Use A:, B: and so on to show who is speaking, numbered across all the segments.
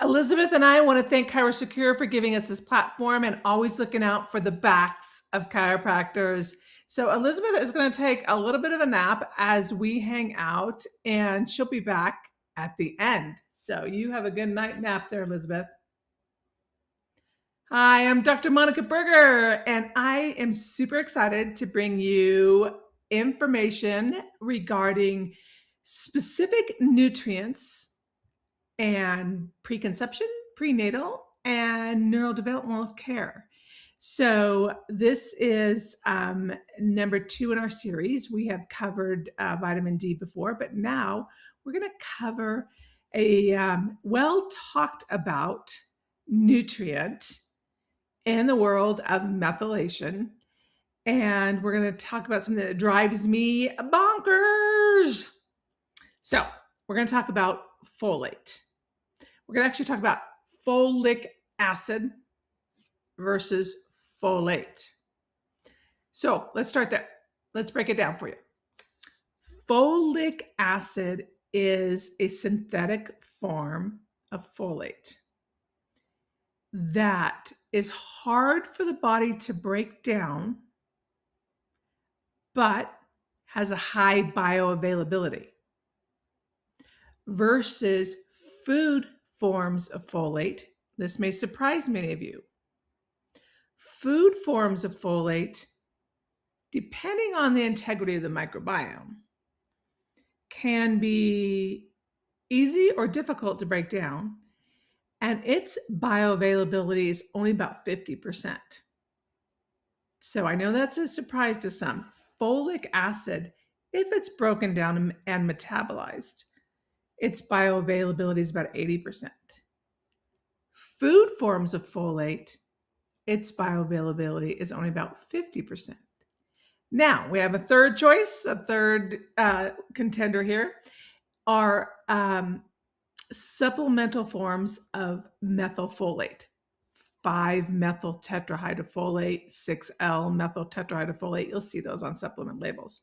A: Elizabeth and I want to thank ChiroSecure for giving us this platform and always looking out for the backs of chiropractors. So Elizabeth is going to take a little bit of a nap as we hang out, and she'll be back at the end. So you have a good night nap there, Elizabeth. Hi, I'm Dr. Monika Buerger, and I am super excited to bring you information regarding specific nutrients and preconception, prenatal, and neurodevelopmental care. So this is number 2 in our series. We have covered vitamin D before, but now we're going to cover a well talked about nutrient in the world of methylation. And we're going to talk about something that drives me bonkers. So we're going to talk about folate. We're going to actually talk about folic acid versus folate. So let's start there. Let's break it down for you. Folic acid is a synthetic form of folate that is hard for the body to break down, but has a high bioavailability versus food forms of folate. This may surprise many of you. Food forms of folate, depending on the integrity of the microbiome, can be easy or difficult to break down, and its bioavailability is only about 50%. So I know that's a surprise to some. Folic acid, if it's broken down and metabolized, its bioavailability is about 80%. Food forms of folate, its bioavailability is only about 50%. Now, we have a third choice, a third contender here, are supplemental forms of methylfolate. 5-methyl tetrahydrofolate, 6L methyl tetrahydrofolate. You'll see those on supplement labels.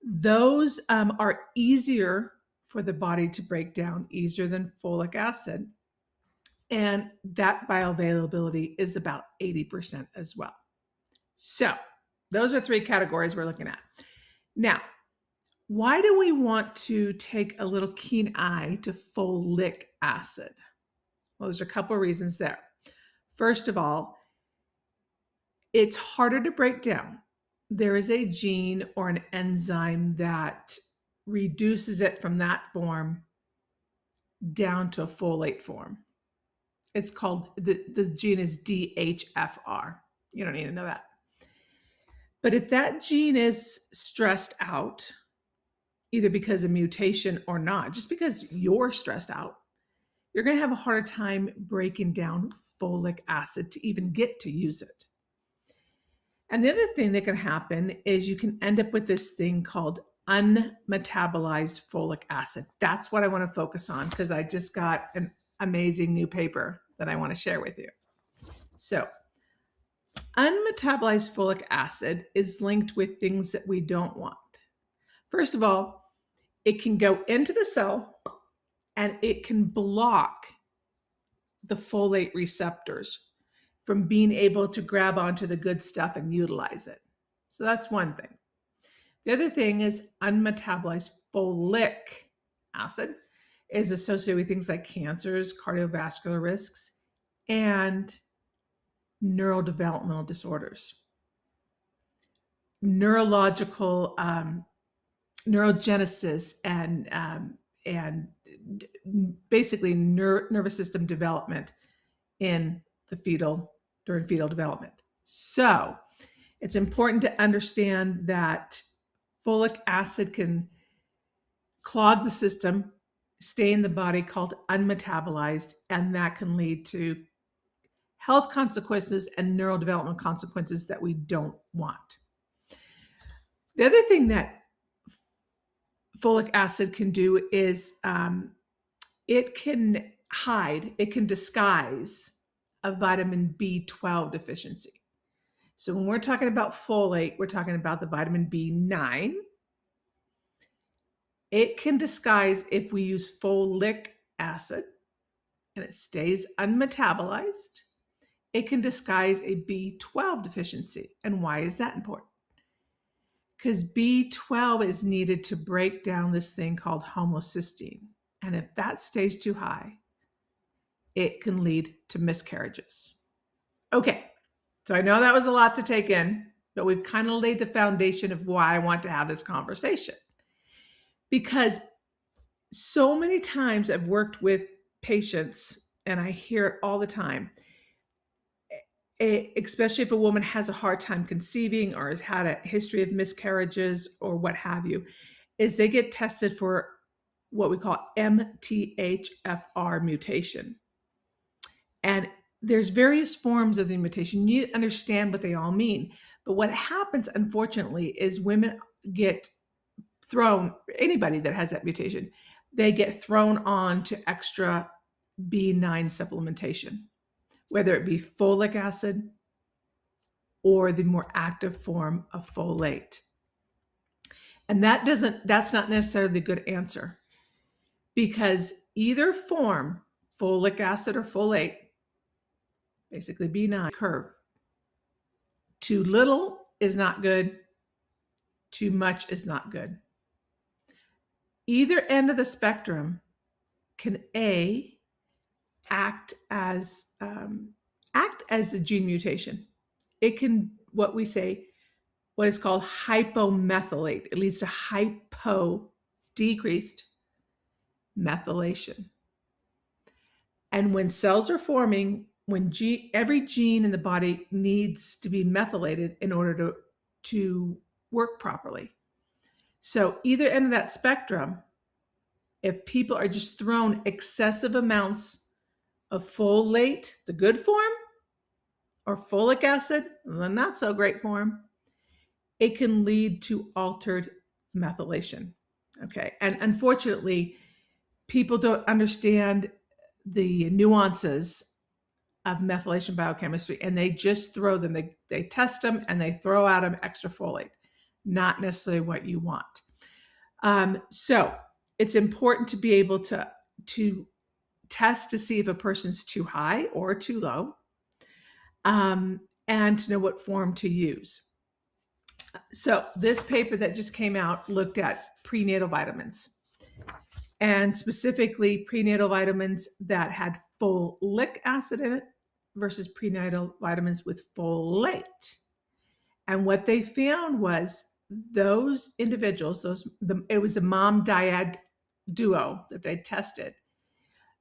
A: Those are easier for the body to break down, easier than folic acid. And that bioavailability is about 80% as well. So those are 3 categories we're looking at. Now, why do we want to take a little keen eye to folic acid? Well, there's a couple of reasons there. First of all, it's harder to break down. There is a gene or an enzyme that reduces it from that form down to a folate form. It's called, the gene is DHFR. You don't need to know that. But if that gene is stressed out, either because of mutation or not, just because you're stressed out, you're going to have a harder time breaking down folic acid to even get to use it. And the other thing that can happen is you can end up with this thing called unmetabolized folic acid. That's what I want to focus on because I just got an amazing new paper that I want to share with you. So, unmetabolized folic acid is linked with things that we don't want. First of all, it can go into the cell and it can block the folate receptors from being able to grab onto the good stuff and utilize it. So that's one thing. The other thing is unmetabolized folic acid is associated with things like cancers, cardiovascular risks, and neurodevelopmental disorders. Neurological neurogenesis and basically nervous system development during fetal development. So it's important to understand that folic acid can clog the system, stay in the body, called unmetabolized, and that can lead to health consequences and neurodevelopmental consequences that we don't want. The other thing that folic acid can do is it can disguise a vitamin B12 deficiency. So when we're talking about folate, we're talking about the vitamin B9. It can disguise if we use folic acid, and it stays unmetabolized, it can disguise a B12 deficiency. And why is that important? Because B12 is needed to break down this thing called homocysteine. And if that stays too high, it can lead to miscarriages. Okay, so I know that was a lot to take in, but we've kind of laid the foundation of why I want to have this conversation. Because so many times I've worked with patients, and I hear it all the time, especially if a woman has a hard time conceiving or has had a history of miscarriages or what have you, is they get tested for what we call MTHFR mutation. And there's various forms of the mutation. You need to understand what they all mean. But what happens, unfortunately, is women get thrown, anybody that has that mutation, they get thrown on to extra B9 supplementation, whether it be folic acid or the more active form of folate. And that's not necessarily a good answer, because either form, folic acid or folate, basically B9 curve, too little is not good, too much is not good. Either end of the spectrum can act as a gene mutation. It can, what is called hypomethylate. It leads to decreased methylation. And when cells are forming, every gene in the body needs to be methylated in order to work properly. So either end of that spectrum, if people are just thrown excessive amounts of folate, the good form, or folic acid, the not so great form, it can lead to altered methylation. Okay. And unfortunately, people don't understand the nuances of methylation biochemistry, and they just throw them, they test them and they throw out them extra folate, not necessarily what you want. So it's important to be able to test to see if a person's too high or too low, and to know what form to use. So this paper that just came out looked at prenatal vitamins, and specifically prenatal vitamins that had folic acid in it versus prenatal vitamins with folate. And what they found was those individuals, it was a mom-dad duo that they tested.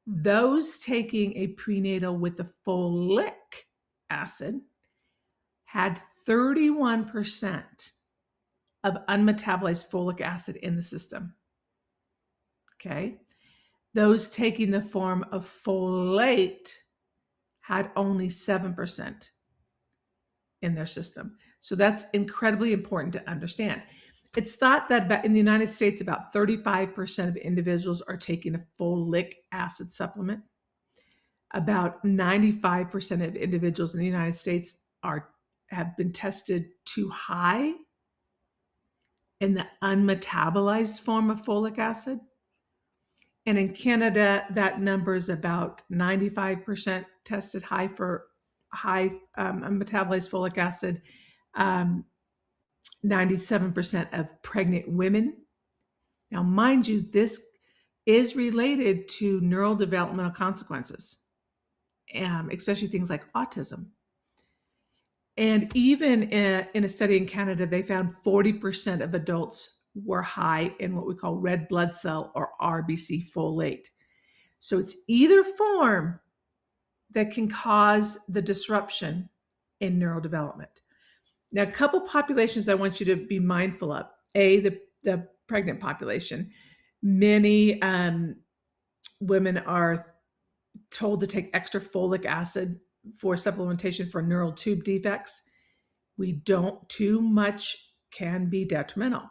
A: Those taking a prenatal with the folic acid had 31% of unmetabolized folic acid in the system. Okay. Those taking the form of folate had only 7% in their system. So that's incredibly important to understand. It's thought that in the United States, about 35% of individuals are taking a folic acid supplement. About 95% of individuals in the United States have been tested too high in the unmetabolized form of folic acid. And in Canada, that number is about 95% tested high for unmetabolized folic acid, 97% of pregnant women. Now, mind you, this is related to neurodevelopmental consequences, especially things like autism. And even in a study in Canada, they found 40% of adults were high in what we call red blood cell or RBC folate. So it's either form that can cause the disruption in neurodevelopment. Now, a couple populations I want you to be mindful of. The pregnant population. Many women are told to take extra folic acid for supplementation for neural tube defects. Too much can be detrimental.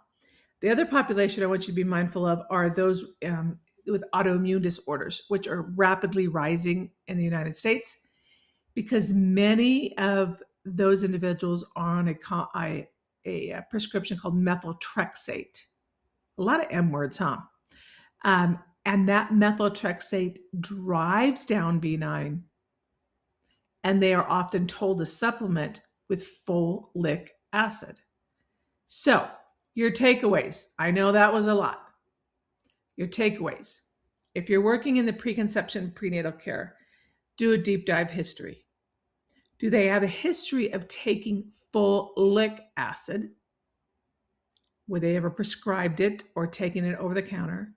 A: The other population I want you to be mindful of are those with autoimmune disorders, which are rapidly rising in the United States, because many of those individuals are on a prescription called methotrexate. A lot of M words, huh? And that methotrexate drives down B9. And they are often told to supplement with folic acid. So, your takeaways. I know that was a lot. Your takeaways. If you're working in the preconception prenatal care, do a deep dive history. Do they have a history of taking folic acid? Were they ever prescribed it or taken it over the counter?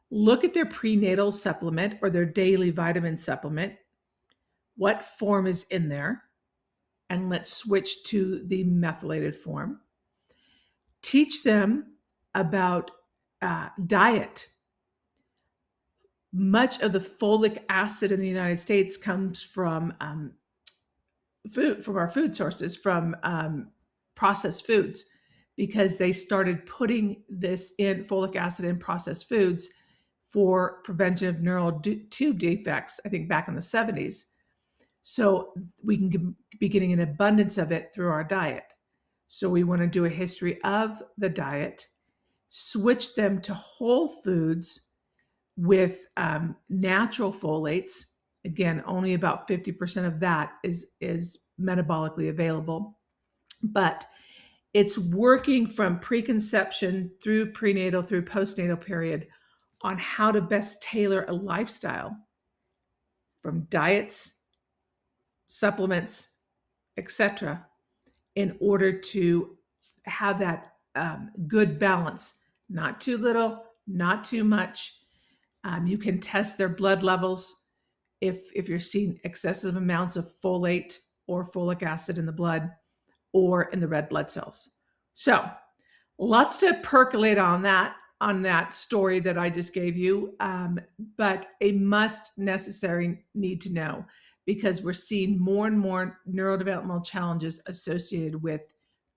A: Look at their prenatal supplement or their daily vitamin supplement. What form is in there? And let's switch to the methylated form. Teach them about diet. Much of the folic acid in the United States comes from food, from our food sources, from processed foods, because they started putting this in folic acid in processed foods for prevention of neural tube defects, I think back in the 70s. So we can be getting an abundance of it through our diet. So we want to do a history of the diet, switch them to whole foods with natural folates. Again, only about 50% of that is metabolically available. But it's working from preconception through prenatal, through postnatal period on how to best tailor a lifestyle from diets, supplements, etc., in order to have that good balance. Not too little, not too much. You can test their blood levels if you're seeing excessive amounts of folate or folic acid in the blood or in the red blood cells. So lots to percolate on that story that I just gave you, but a necessary need to know, because we're seeing more and more neurodevelopmental challenges associated with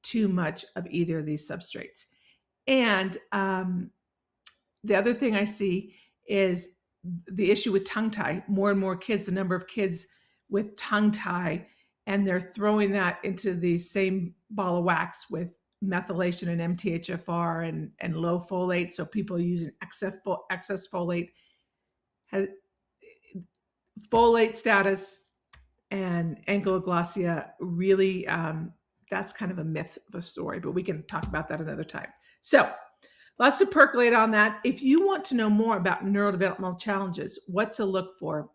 A: too much of either of these substrates. And the other thing I see is the issue with tongue tie. More and more kids, the number of kids with tongue tie, and they're throwing that into the same ball of wax with methylation and MTHFR and low folate. So people are using excess folate. Folate status and ankylosing really, that's kind of a myth of a story, but we can talk about that another time. So lots to percolate on that. If you want to know more about neurodevelopmental challenges, what to look for,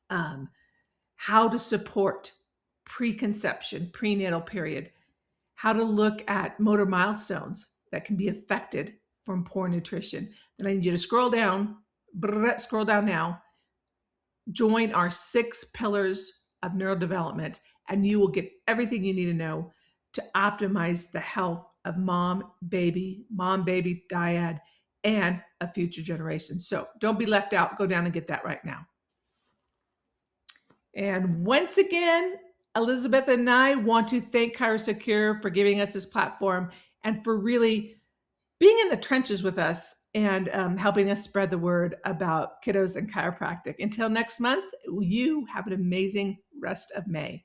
A: how to support preconception, prenatal period, how to look at motor milestones that can be affected from poor nutrition, then I need you to scroll down now, join our 6 pillars of neurodevelopment, and you will get everything you need to know to optimize the health of mom, baby, dyad, and a future generation. So don't be left out. Go down and get that right now. And once again, Elizabeth and I want to thank ChiroSecure for giving us this platform and for really being in the trenches with us and helping us spread the word about kiddos and chiropractic. Until next month, you have an amazing rest of May.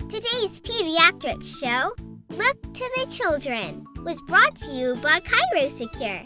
B: Today's pediatric show, Look to the Children, was brought to you by ChiroSecure.